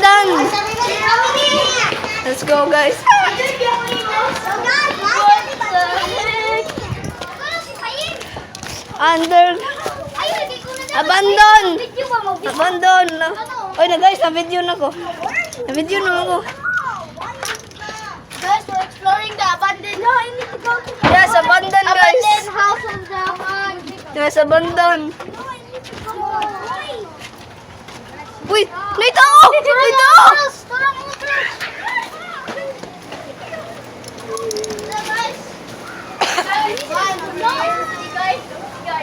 Abandan. Let's go, guys. Under. Abandon. Abandon. Oy, na guys, na-video na ko. Na-video na ako. Guys, we're exploring the abandoned. No, I need to go to the Yes, abandon, guys. abandoned house of the man. Yes, abandon. No, I need to go. Uy, nito! Nito! Turang motor. Guys.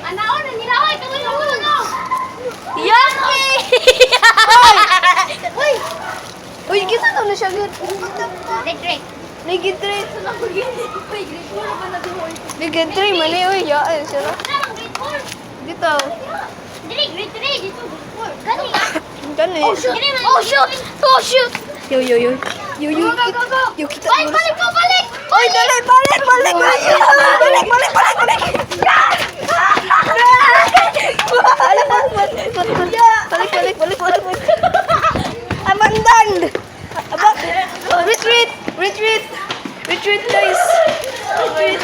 Anaon na nilaway kami ng ulo no. Yaki! Uy, Uy, kita to na siya, good. Drake. Ligid 3. Ligid 3, mani, uy, yaan siya na. Dito. Gani. Oh shoot! Oh shoot! Yo, yo, yo. Yo, yo, yo, kita. Ay, balik po, balik! Oy, dali, balik, balik, balik. Balik, balik, balik, balik. Balik, balik, balik. Abandan. Retreat, retreat. Retreat, guys. Retreat.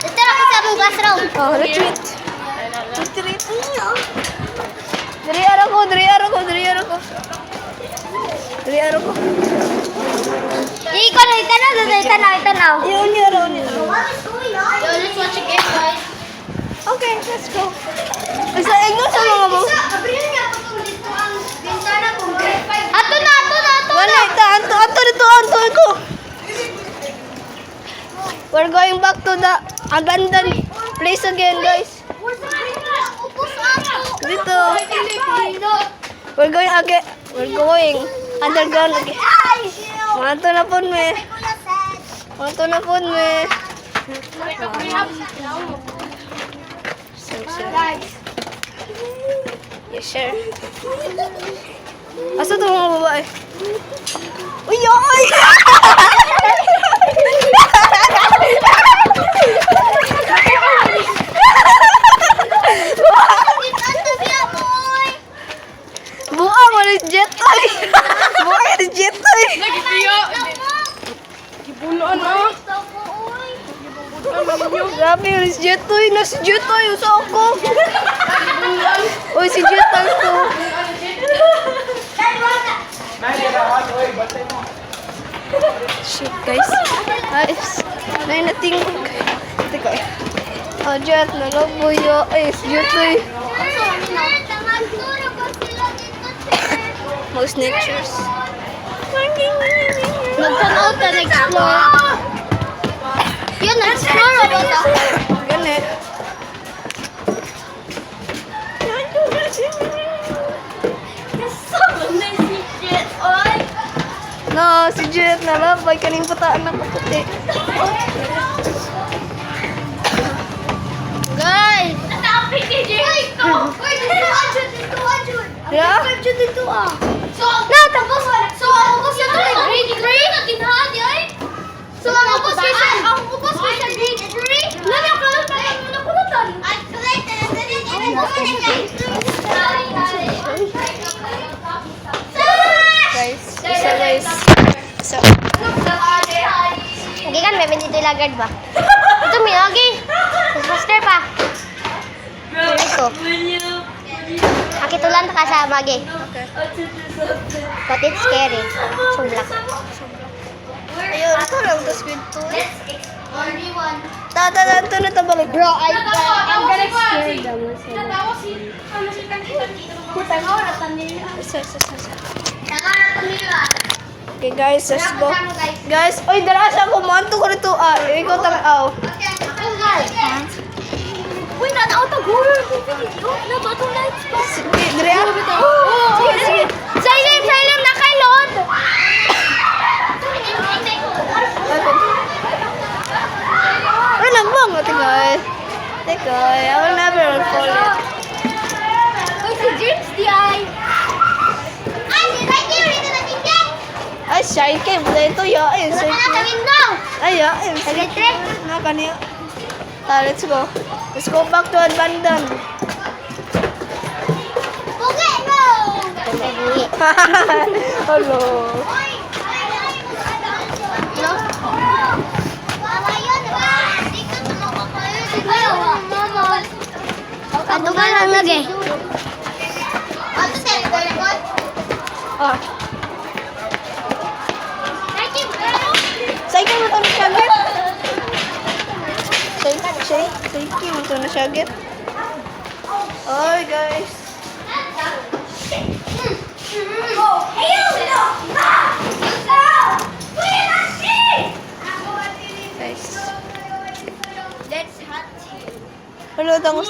Ito na kasi among classroom. Oh, retreat. Retreat. Dari araw ko, dari araw ko, dari araw ko. Dari araw ko. Ikaw na, itanaw. Yun, yun, yun, yun. Yo, let's watch a game, guys. Okay, let's go. Isa, igno sa mga mo. Ato na. Wala, anto dito. We're going back to the abandoned place again, guys. Dito. We're going again. We're going underground again. Manto na po me. Yes, sir. Asa to mga babae? Uy, ay! Buang wala jetoy. Buang wala jetoy. Gibuloan na. Grabe wala jetoy. Nas jetoy usa ako. Oy si jetoy to. Shit, guys. Guys. Nay natingog. Teka. Oh, jet na labuyo. Ay, si jetoy. Most natures. Nagtanaw ta, nag-explore. Yun, nag-explore ba ta? Gani. No, si Jet na labay. Kaning putaan na kaputi. Guys! Natapit ni Jay! Uy, Yeah? dito ah! So, tapos yung grade 3? Ginahadi ay? So, ang upos ko sa grade 3? Nanakulot Ay, correct! Guys, isa guys. Isa. Lagi kan, may dito ilagad ba? Ito, may lagi. Faster pa. Ito. Makitulan ka sa magi. Okay. But it's scary. Sublak. Ayun, ito lang. Tapos good to. Only one. Ito na ito balik. Bro, I'm gonna scare them. Isa. Okay guys, let's go. Guys, oy, darasa ko. Manto ko rito. Ikaw tang aw. Uy, nanaw ta guru. Nabato lights pa. Sige, dire. Sige. Silent na kay Lord. Ay, nagbang. Teka, I will never fall it. Uy, si James di ay. Ay, shy cave. Ito, yain. Ay, yain. Sige, tre. Nakaniya. Let's go. Let's go back to abandon. Bugi mo. Hello. Ato ka lang lagi. Ah. Say mo to na syagit. Say mo to na syagit. Oy, guys. Guys. That's hot. Hello, tangos.